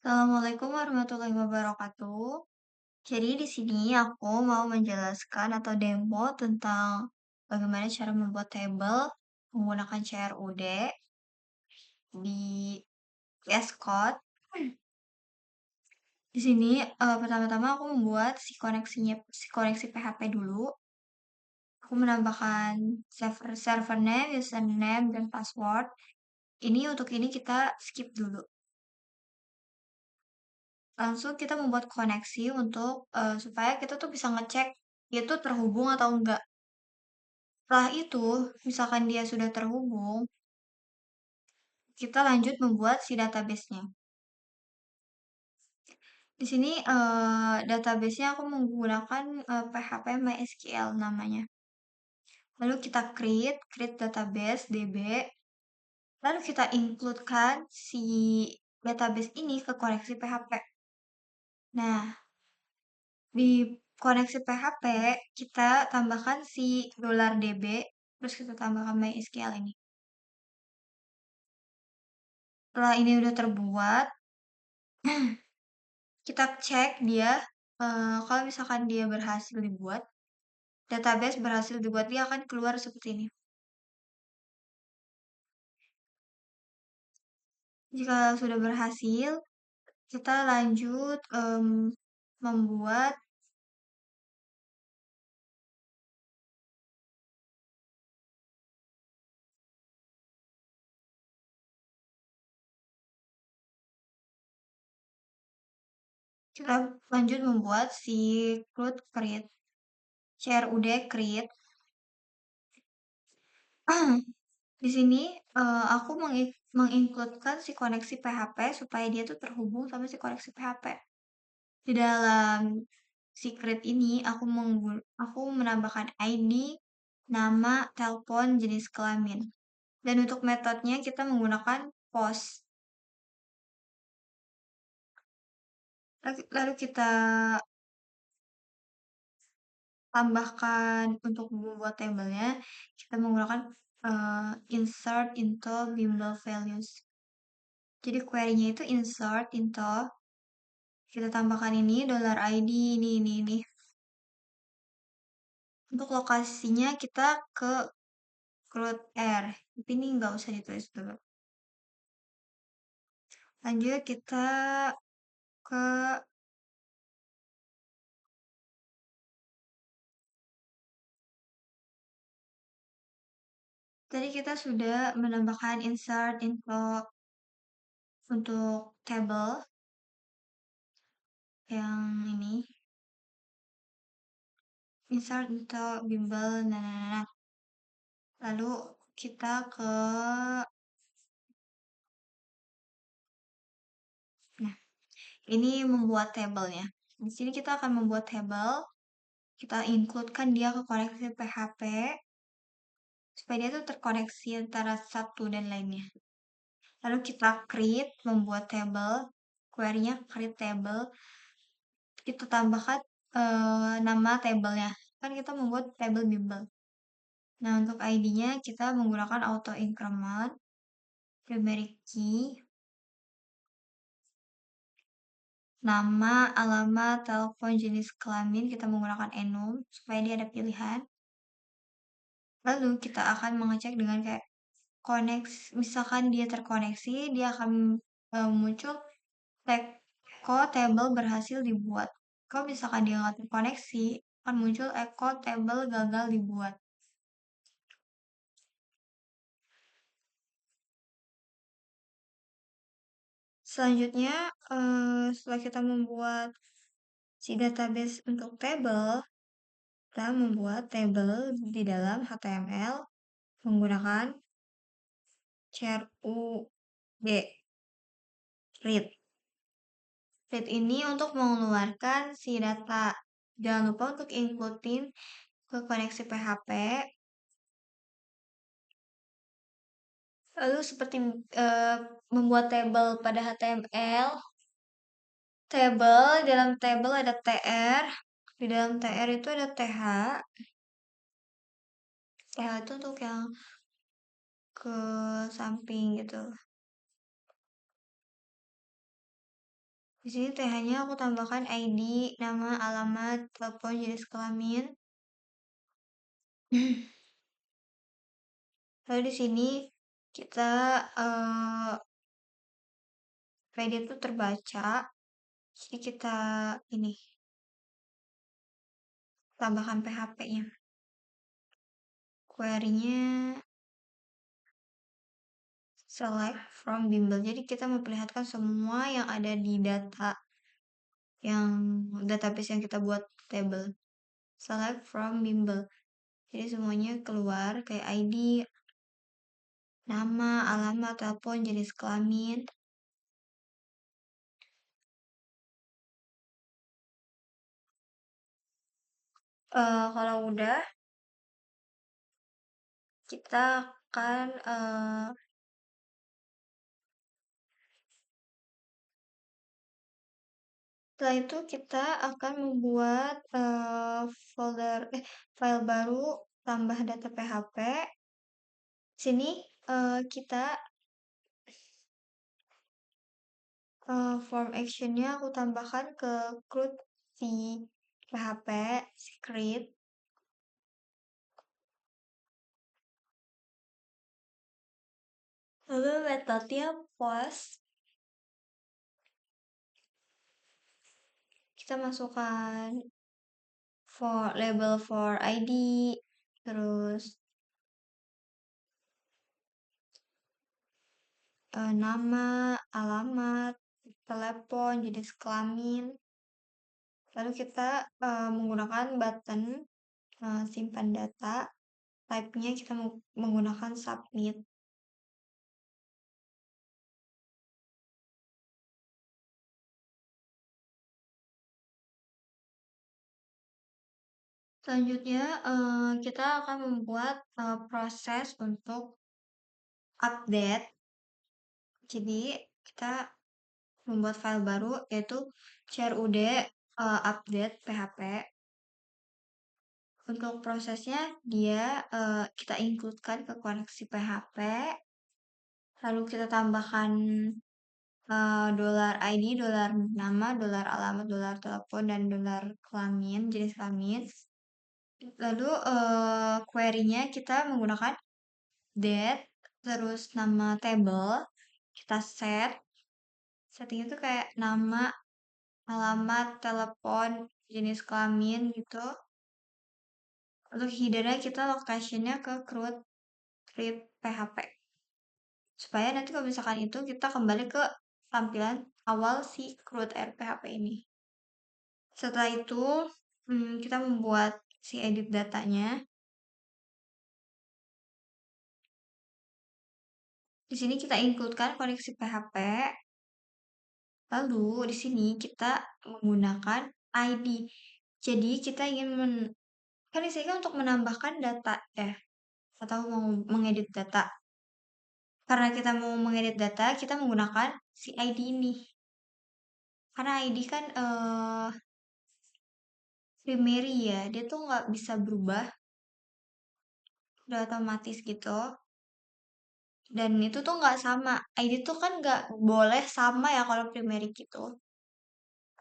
Assalamualaikum warahmatullahi wabarakatuh. Jadi di sini aku mau menjelaskan atau demo tentang bagaimana cara membuat tabel menggunakan CRUD di VS Code. Di sini pertama-tama aku membuat si koneksi PHP dulu. Aku menambahkan server name, username, dan password. Untuk ini kita skip dulu. Langsung kita membuat koneksi supaya kita tuh bisa ngecek dia tuh terhubung atau enggak. Setelah itu, misalkan dia sudah terhubung, kita lanjut membuat si database-nya. Di sini database-nya aku menggunakan PHP MySQL namanya. Lalu kita create database DB, lalu kita include-kan si database ini ke koneksi PHP. Nah, di koneksi PHP kita tambahkan si $DB, terus kita tambahkan MySQL ini. Setelah ini udah terbuat, kita cek dia, kalau misalkan dia berhasil dibuat, database berhasil dibuat, dia akan keluar seperti ini. Jika sudah berhasil, kita lanjut membuat kita lanjut membuat si CRUD create, CRUD create. Di sini aku mengincludekan si koneksi PHP supaya dia tuh terhubung sama si koneksi PHP. Di dalam secret ini aku menambahkan ID, nama, telepon, jenis kelamin. Dan untuk metodenya kita menggunakan post. Lalu kita tambahkan untuk membuat tabelnya, kita menggunakan insert into bimbel values. Jadi query-nya itu insert into, kita tambahkan ini $ID ini. Untuk lokasinya kita ke Cloud R. Tapi ini nggak usah ditulis dulu. Lanjut kita ke tadi kita sudah menambahkan insert info untuk table yang ini. Insert into bimbel, nah. Lalu kita ke nah, ini membuat tabelnya. Di sini kita akan membuat table. Kita include-kan dia ke koneksi PHP supaya dia tuh terkoneksi antara satu dan lainnya. Lalu kita create, membuat table, query-nya create table, kita tambahkan nama tablenya. Kan kita membuat table bimbel. Nah, untuk ID-nya kita menggunakan auto increment, primary key, nama, alamat, telepon, jenis kelamin, kita menggunakan enum supaya dia ada pilihan. Lalu kita akan mengecek dengan kayak misalkan dia terkoneksi, dia akan muncul echo table berhasil dibuat. Kalau misalkan dia nggak terkoneksi, akan muncul echo table gagal dibuat. Selanjutnya, setelah kita membuat si database untuk table, kita membuat table di dalam HTML menggunakan CRUD, read. Read ini untuk mengeluarkan si data. Jangan lupa untuk includein ke koneksi PHP. Lalu seperti membuat table pada HTML. Dalam table ada TR. Di dalam TR itu ada TH. TH itu untuk yang ke samping gitu. Di sini TH-nya aku tambahkan ID, nama, alamat, telepon, jenis kelamin. Lalu di sini kita supaya dia tuh terbaca. Jadi kita ini tambahkan PHP-nya. Query-nya select from bimbel. Jadi kita memperlihatkan semua yang ada di data yang database yang kita buat table. Select from bimbel. Jadi semuanya keluar kayak ID, nama, alamat, telepon, jenis kelamin. Kalau udah, kita akan setelah itu kita akan membuat file baru tambah data PHP. Sini kita form actionnya aku tambahkan ke CRUD si PHP script. Lalu metodenya post. Kita masukkan for label for ID, terus nama, alamat, telepon, jenis kelamin. Lalu kita menggunakan button simpan data. Type-nya kita menggunakan submit. Selanjutnya kita akan membuat proses untuk update. Jadi kita membuat file baru yaitu crud update php. Untuk prosesnya dia kita includekan ke koneksi PHP, lalu kita tambahkan $ID, dolar nama, dolar alamat, dolar telepon, dan dolar kelamin, jenis kelamin. Lalu query-nya kita menggunakan date, terus nama table, kita setting itu kayak nama, alamat, telepon, jenis kelamin gitu. Untuk header-nya kita location-nya ke CRUD create PHP. Supaya nanti kalau misalkan itu kita kembali ke tampilan awal si CRUD RPHP ini. Setelah itu kita membuat si edit datanya. Di sini kita includekan koneksi PHP. Lalu di sini kita menggunakan ID. Jadi kita ingin kan di sini kan untuk menambahkan data ya atau mau mengedit data. Karena kita mau mengedit data, kita menggunakan si ID ini. Karena ID kan primary ya, dia tuh nggak bisa berubah, udah otomatis gitu. Dan itu tuh nggak sama, ID tuh kan nggak boleh sama ya kalau primary gitu.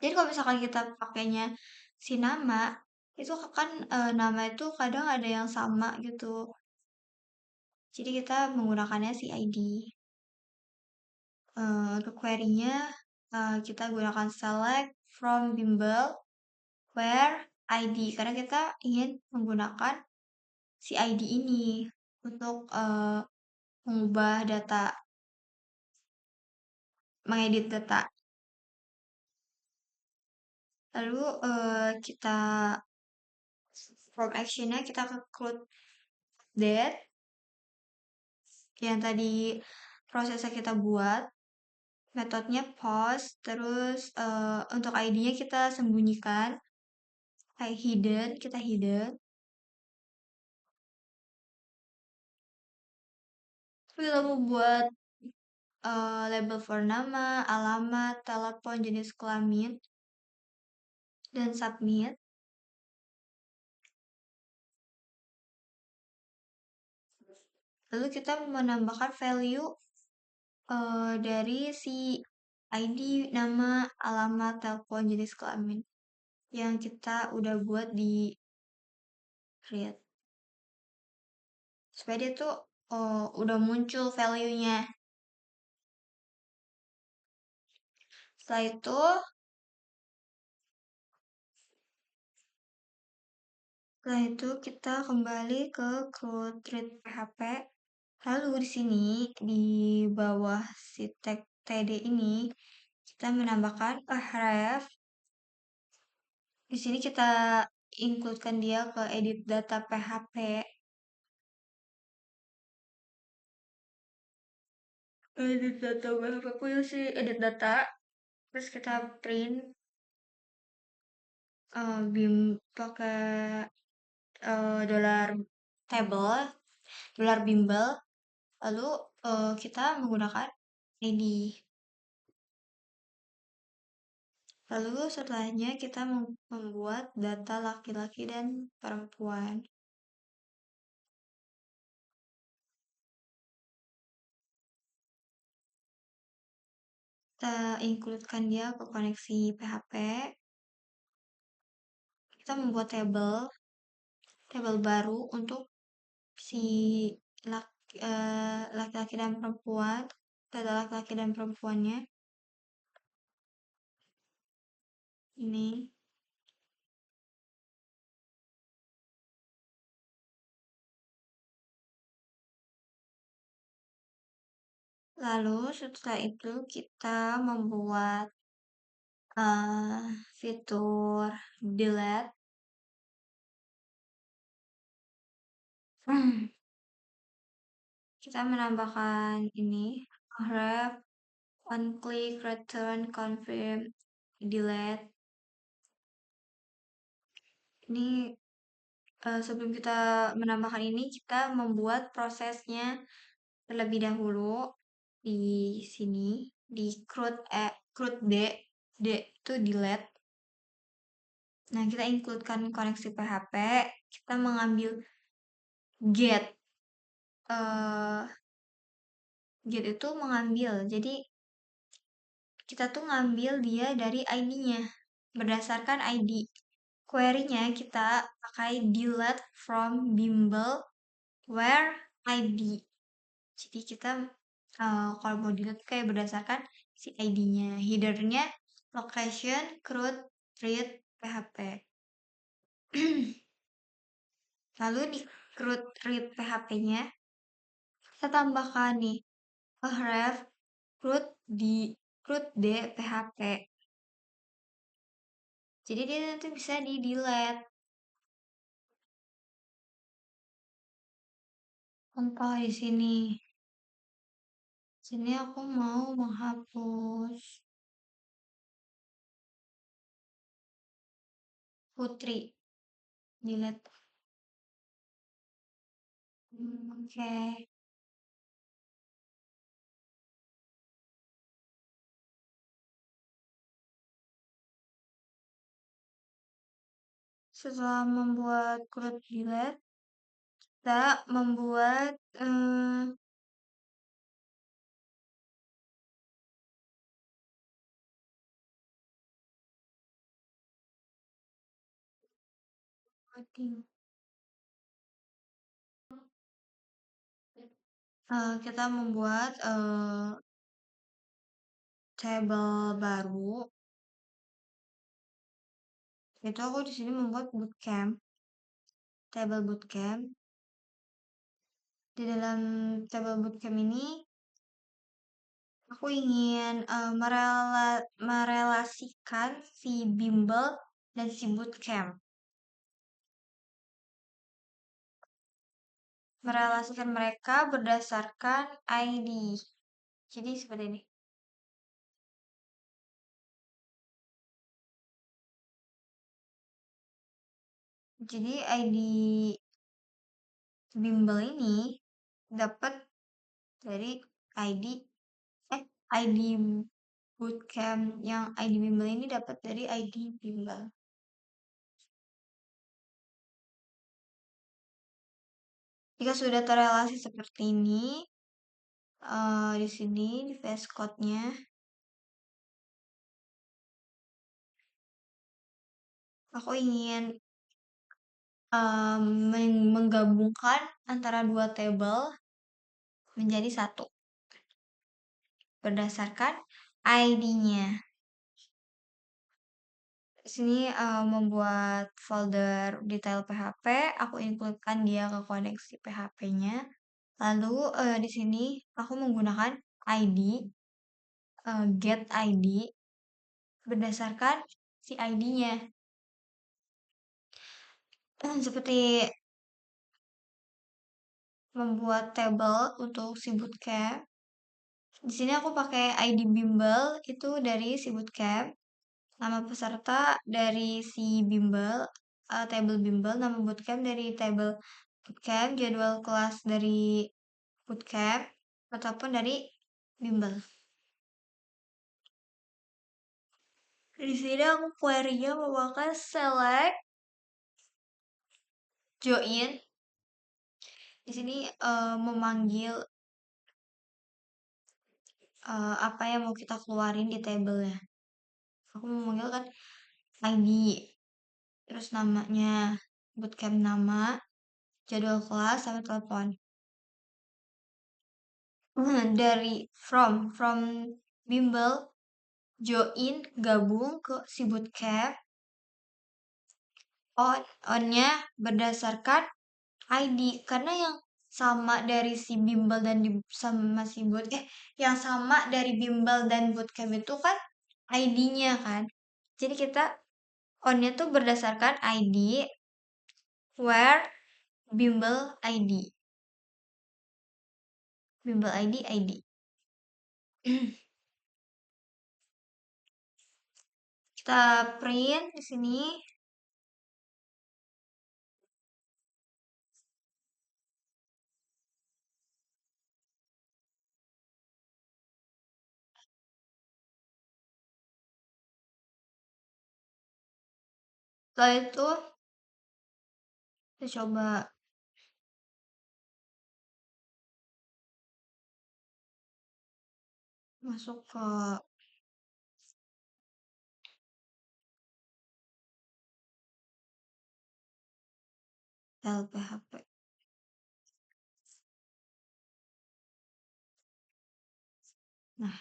Jadi kalau misalkan kita pakainya si nama, itu kan nama itu kadang ada yang sama gitu. Jadi kita menggunakannya si ID. Untuk query-nya kita gunakan select from bimbel where ID karena kita ingin menggunakan si ID ini untuk mengubah data, mengedit data. Lalu kita from action-nya kita ke code that yang tadi prosesnya kita buat. Metodenya post, terus untuk ID-nya kita sembunyikan, kayak hidden, kita hidden. Terus kita membuat label for nama, alamat, telepon, jenis kelamin, dan submit. Lalu kita menambahkan value dari si ID, nama, alamat, telepon, jenis kelamin yang kita udah buat di create. Supaya dia tuh udah muncul value-nya. Setelah itu kita kembali ke create PHP. Lalu di sini di bawah si tag td ini kita menambahkan a href. Di sini kita includekan dia ke edit data PHP. Edit data PHP punya sih edit data. Terus kita print bim pakai dolar table, dolar bimbel. Lalu kita menggunakan ID. Lalu setelahnya kita membuat data laki-laki dan perempuan. Kita includekan dia ke koneksi PHP. Kita membuat tabel baru untuk si laki-laki dan perempuan, data laki-laki dan perempuannya. Ini. Lalu setelah itu kita membuat fitur delete. Kita menambahkan ini href on click return confirm delete. Ini sebelum kita menambahkan ini kita membuat prosesnya terlebih dahulu di sini di CRUD D itu delete. Nah, kita includekan koneksi PHP, kita mengambil get. Get itu mengambil, jadi kita tuh ngambil dia dari ID-nya berdasarkan ID. Query-nya kita pakai delete from bimbel where ID. Jadi kita kalau mau delete kayak berdasarkan si ID-nya. Header-nya location, CRUD, read, PHP. Lalu di CRUD read PHP-nya kita tambahkan nih href CRUD d PHP. Jadi dia nanti bisa di delete. Contoh di sini. Sini aku mau menghapus Putri. Delete. Oke. Setelah membuat CRUD delete, kita membuat kita membuat table baru. Itu aku di sini membuat bootcamp, table bootcamp. Di dalam table bootcamp ini aku ingin merelasikan si bimbel dan si bootcamp. Merelasikan mereka berdasarkan ID. Jadi seperti ini. Jadi ID bimbel ini dapat dari ID bootcamp yang ID bimbel ini dapat dari ID bimbel. Jika sudah terrelasi seperti ini, di sini di VS Code-nya Aku ingin menggabungkan antara dua tabel menjadi satu berdasarkan ID-nya. Di sini membuat folder detail PHP, aku include-kan dia ke koneksi PHP-nya. Lalu di sini aku menggunakan ID, get ID berdasarkan si ID-nya. Seperti membuat tabel untuk si bootcamp. Di sini aku pakai ID bimbel itu dari si bootcamp, nama peserta dari si bimbel, table bimbel, nama bootcamp dari table bootcamp, jadwal kelas dari bootcamp, ataupun dari bimbel. Di sini aku query-nya memakai select join. Di sini memanggil apa yang mau kita keluarin di tabelnya. Aku memanggil kan ID, terus namanya, bootcamp nama, jadwal kelas, sama telepon. Dari from bimbel join gabung ke si bootcamp, onnya berdasarkan ID karena yang sama dari si bimbel dan sama si yang sama dari bimbel dan bootcamp itu kan ID-nya kan. Jadi kita onnya tuh berdasarkan ID where bimbel ID. Bimbel ID ID. Kita print di sini. Setelah itu kita coba masuk ke LPHP. Nah,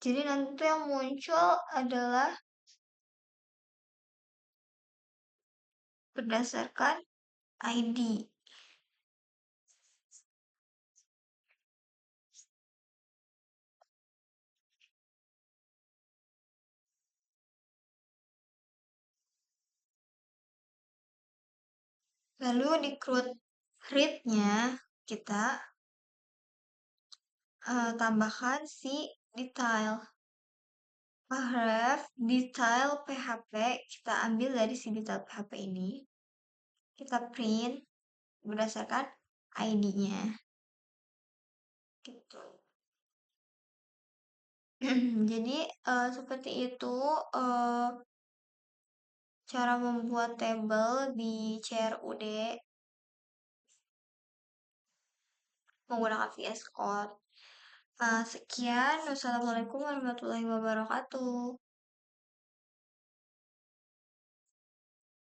jadi nanti yang muncul adalah berdasarkan ID. Lalu di create-nya kita tambahkan si detail. Paragraf detail PHP kita ambil dari si detail PHP ini. Kita print berdasarkan ID-nya. Gitu. Jadi seperti itu cara membuat tabel di CRUD menggunakan VS Code. Sekian, wassalamualaikum warahmatullahi wabarakatuh.